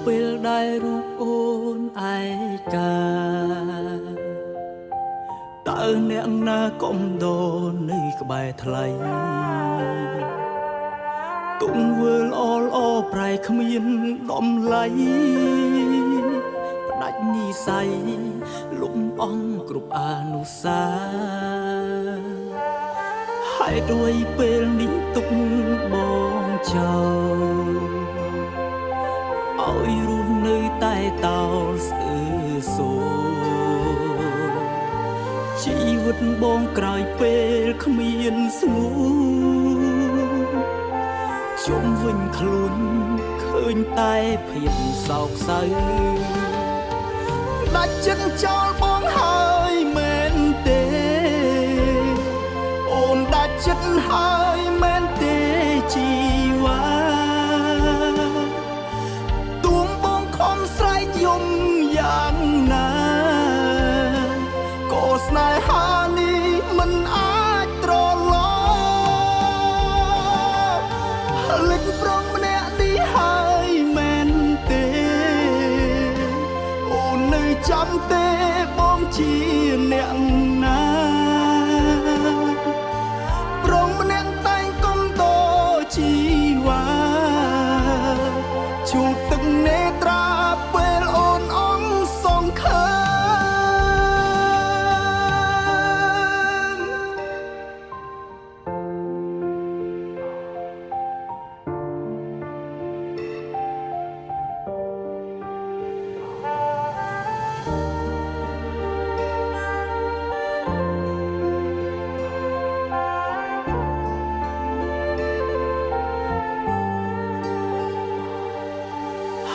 ពេលដែលរូបអូនឯកាតើអ្នកណាកុំដោនៅក្បែរថ្លៃទុំវើលអល្អប្រែគ្មានដំឡៃផ្ដាច់និស័យលំអងគ្រប់អនុសាហើយដោយពេលនេះទុកបងចោលឲ្យរស់នៅតែតោស្ទើរសូជីវិតបងក្រោយពេលគ្មានស្ងួនជុំវិញខ្លួនឃើញតែភាពសោកសៅដាច់ចិត្តចោលបងហើយមែនទេអូនដាច់ចិត្តហើយមែនទេជីវ៉ាទួមបងខំស្រែកយំយ៉ាងណាក៏ស្នេហានេះមិនអាចត្រឡប់លិចប្រងម្នាក់នេះហើយមែនទេអូននៅចាំទេបងជាអ្នកណាប្រងម្នាក់តែងកុំតជីវ៉ាជូតទឹកនេត្រាពេលអូនអងសងខើ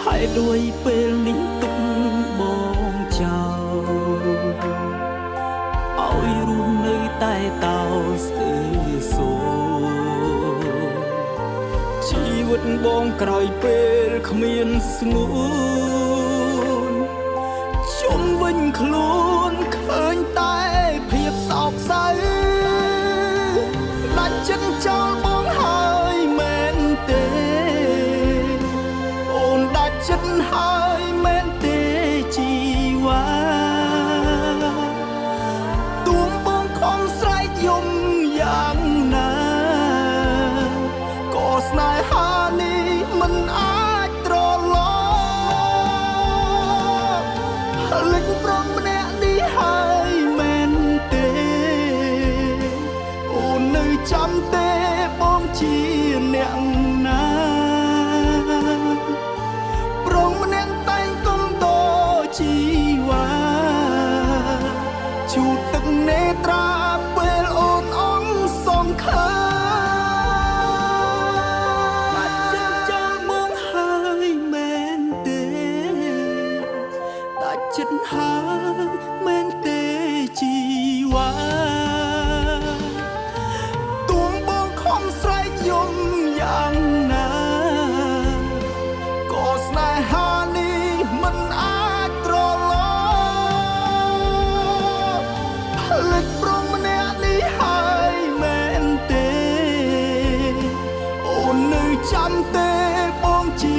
ហើយដោយពេលនេះទុកបងចោលឲ្យរស់នៅតែតោស្ទើរសូជីវិតបងក្រោយពេលគ្មានស្ងួនជុំវិញខ្លួនឃើញតែភាពសោកសៅដាច់ចិត្តចោលបងហើយមែនទេចិត្តហើយមែនទេជីវ៉ាទួមបងខំស្រែកយំយ៉ាងណាក៏ស្នេហានេះមិនអាចត្រឡប់លិចប្រងម្នាក់នេះហើយមែនទេអូននៅចាំទេបងជាអ្នកណាជីវ៉ាជូតទឹកនេត្រាពេលអូនអងសងខើដាច់ចិត្តចោលមកហើយមែនទេដាច់ចិត្តហើយមែនទេជីវ៉ាទួមបងខំស្រែកយំយ៉ាងណាក៏ស្នេហានេះមិនលិចប្រងម្នាក់នេះហើយមែនទេអូននៅចាំទេបងជា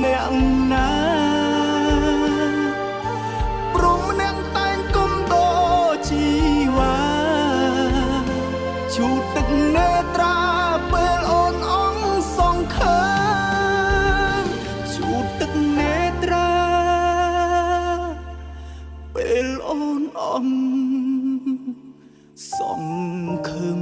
អ្នកណាប្រងម្នាក់តែងគុំដោជីវ៉ាជូតទឹកនេត្រាពេលអូនអងសងខើជូតទឹកនេត្រាពេលអូនអងសងខឹម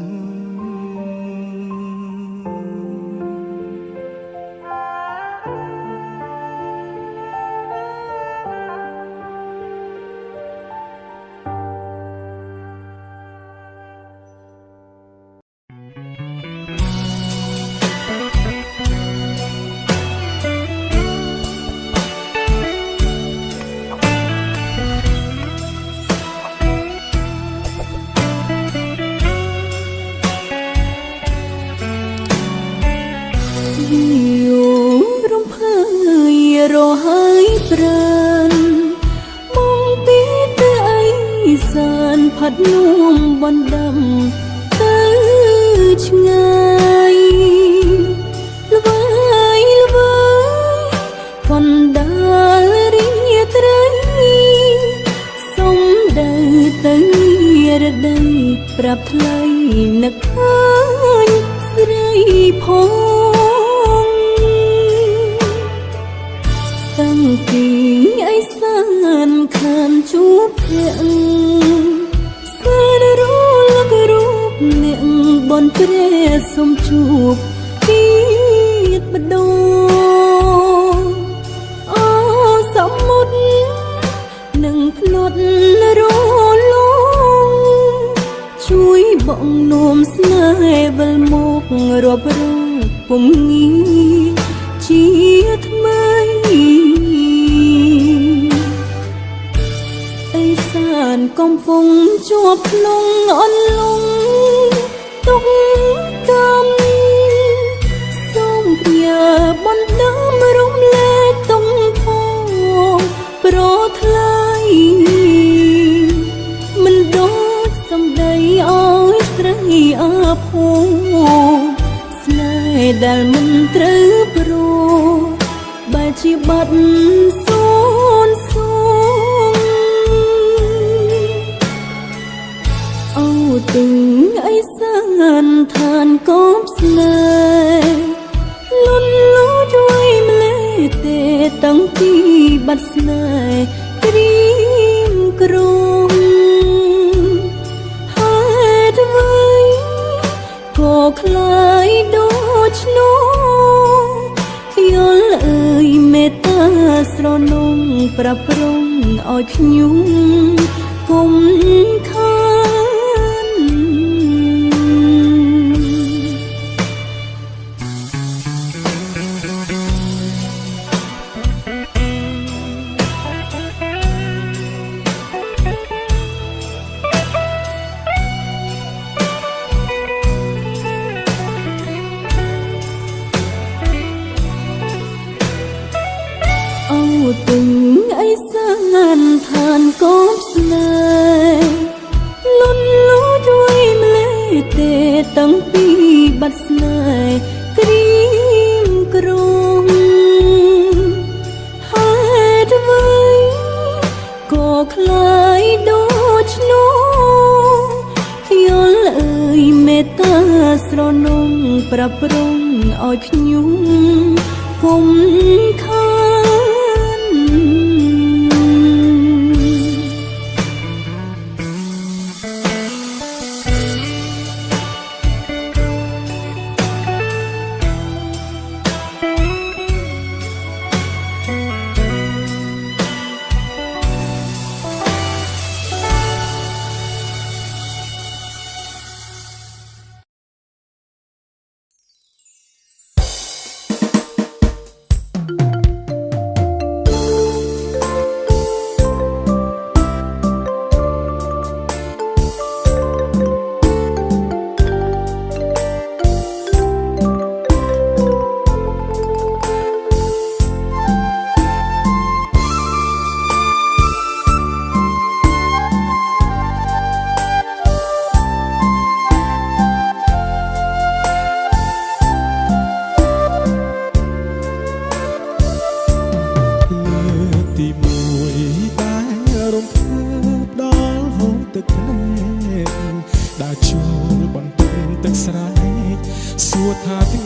រហើយប្រានមកពីទៅអីសានផាត់នួមបណ្ដាំទៅឆ្ងាយល្វើយល្វើយ còn ទៅរដីប្រាប់ថ្លៃនឹកឃើញស្រីផងតាំងពីអីសានខានជួបភ័ក្រសាររូបរូបអ្នកបនព្រះសុំជួបទៀតបដូរអូសមុទ្រនឹងភ្នត់រលងជួយបងនោមស្នេហ៍វិលមករាប់រងពុំងាជាថ្មីអេសានកំពុងជាប់ក្នុងអន្លង់ទុកកម្មសូមព្យាបណ្ដាមរំលែកតុងផងប្រថ្លៃមិនដូចសំដីអើយស្រីអាភូស្នេហ៍ដែលមិនត្រូវព្រោះបែរជាបាត់សូនសូនអូទិញអីសានឋានកោបស្នេហ៍លន់លូជួយម្លេះទេតាំងពីបាត់ស្នេហ៍ក្រៀមក្រំហេតុអ្វីក៏ខ្លាយដូចនោះខ្យល់អើយមេត្តាស្រនំប្រាប់ប្រងឲ្យខ្ញុំគុំខានទិញអីសានឋានកោបស្នេហ៍លន់លូជួយម្លេះទេតាំងពីបាត់ស្នេហ៍ក្រៀមក្រំហេតុអ្វីក៏ខ្លាយដូចនោះខ្យល់អើយមេត្តាស្រនំប្រាប់ប្រងឲ្យខ្ញុំគុំខា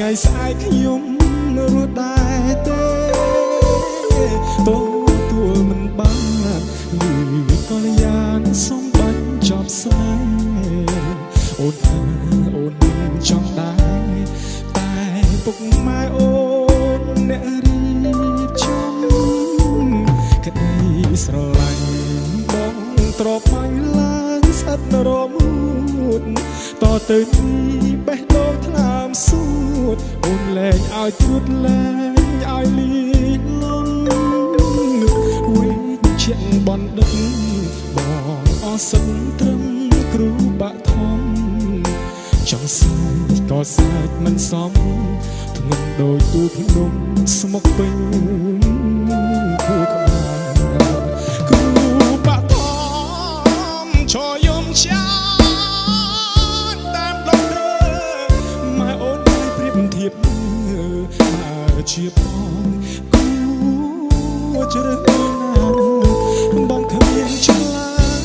ថ្ងៃស្អែកខ្ញុំរស់ដែរទេទទួលមិនបានលឺកល្យានសុំបាញ់ចប់ស្នេហ៍អូនថាអូនចង់ដែរតែពុកម៉ែអូនអ្នករៀបចំក្តីស្រឡាញ់បងទ្របបាញ់ឡើងស្អិតរមួតតទៅនេះបេះដូងថ្លើមសួតអូនលែងឲ្យត្រួតលែងឲ្យលីកលំវិញជាបនដឹកបងអសិនត្រឹមគ្រូបាក់ធំចង់សើចក៏សើចមិនសមធ្ងន់ដោយទូភ្នំស្មុកពេញគូក្បាលគ្រូបាក់ធំឈរយំចាជាបងគូជ្រើសណាបងគ្មានឆ្លើយ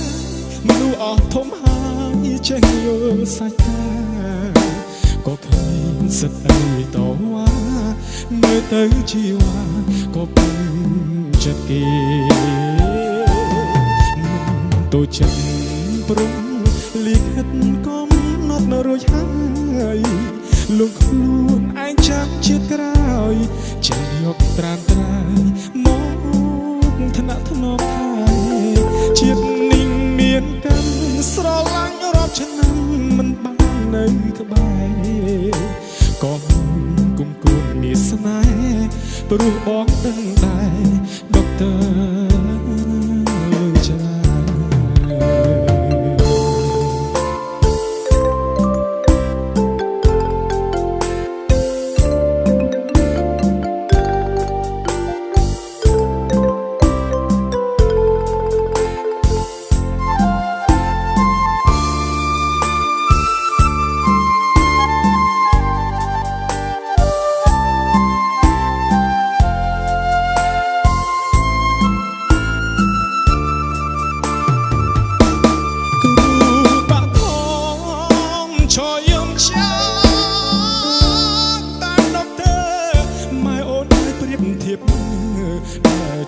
មនុស្សអ ធំហើយចេះយល់សាច់តាក៏គ្មានសិទ្ធិអីតវ៉ាមើលទៅជីវ៉ាក៏ពេញចិត្តគេមិនទៅចិត្តព្រមលិខិតកំណត់នៅរួចហើយលងខ្លួនឯងចាំជាតិក្រោយចេះយកត្រានត្រាយមកថ្នាក់ថ្នមហើយជាតិនេះមានកម្មស្រឡាញ់រាប់ឆ្នាំមិនបាននៅក្បែរក៏គុំគួនមានស្នេហ៍ព្រោះបងដឹងដែរដុកទ័រចា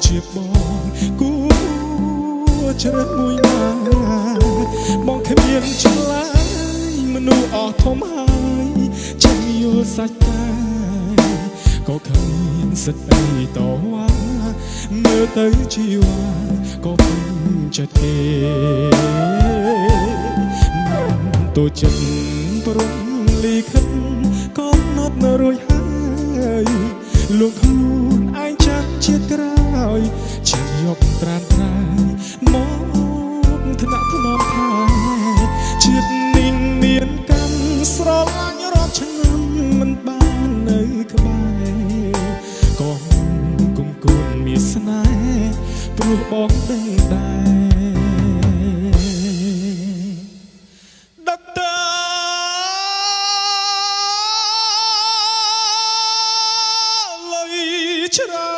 ជាបងគួរជ្រើសមួយណាបងគ្មានឆ្លើយមនុស្សអស់ធំហើយចេះយល់សាច់តាក៏គ្មានសិទ្ធិអីតវ៉ាមើលទៅជីវ៉ាក៏ពេញចិត្តគេទៅចិត្តព្រមលិខិតកំណត់នៅរួចហើយលងខ្លួនឯងចាប់ជាតិក្រោយចេះយកត្រានត្រាយមកថ្នាក់ថ្នមហើយជាតិនេះមានកម្មស្រឡាញ់រាប់ឆ្នាំមិនបាននៅក្បែរក៏គុំគួនមានស្នេហ៍ព្រោះបងដឹងដែរដុកទ័រច្រើន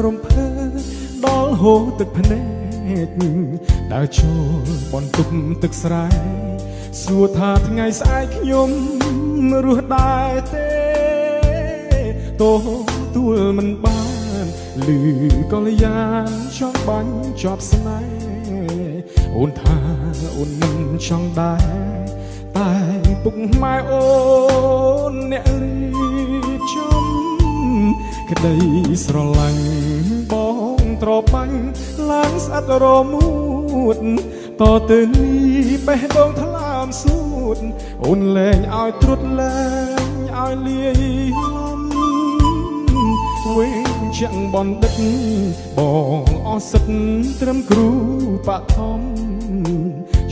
រំភើដល់ហូរទឹកភ្នែកដើរចូលបន្ទប់ទឹកស្រែសួរថាថ្ងៃស្អែកខ្ញុំរស់ដែរទេតោះទួលមិនបានឮកល្យានចង់បាញ់ជាប់ស្នេហ៍អូនថាអូនមិនចង់ដែរតែពុកម៉ែអូនអ្នករៀបចំក្តីស្រឡាញ់បងត្របាញ់ឡើងស្អិតរមួតតទៅនេះបេះដូងថ្លើមសួតអូនលែងឲ្យត្រុតលែងឲ្យលាយលំវិញជាងបណ្ឌិតបងអស់សិទ្ធត្រឹមគ្រូបឋម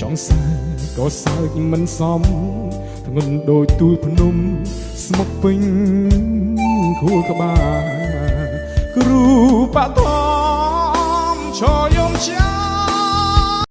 ចង់សើក៏សើចមិនសមធ្ងន់ដូចទូលភ្នំស្មុកពេញខួរក្បាលគ្រូបឋមឆយំចា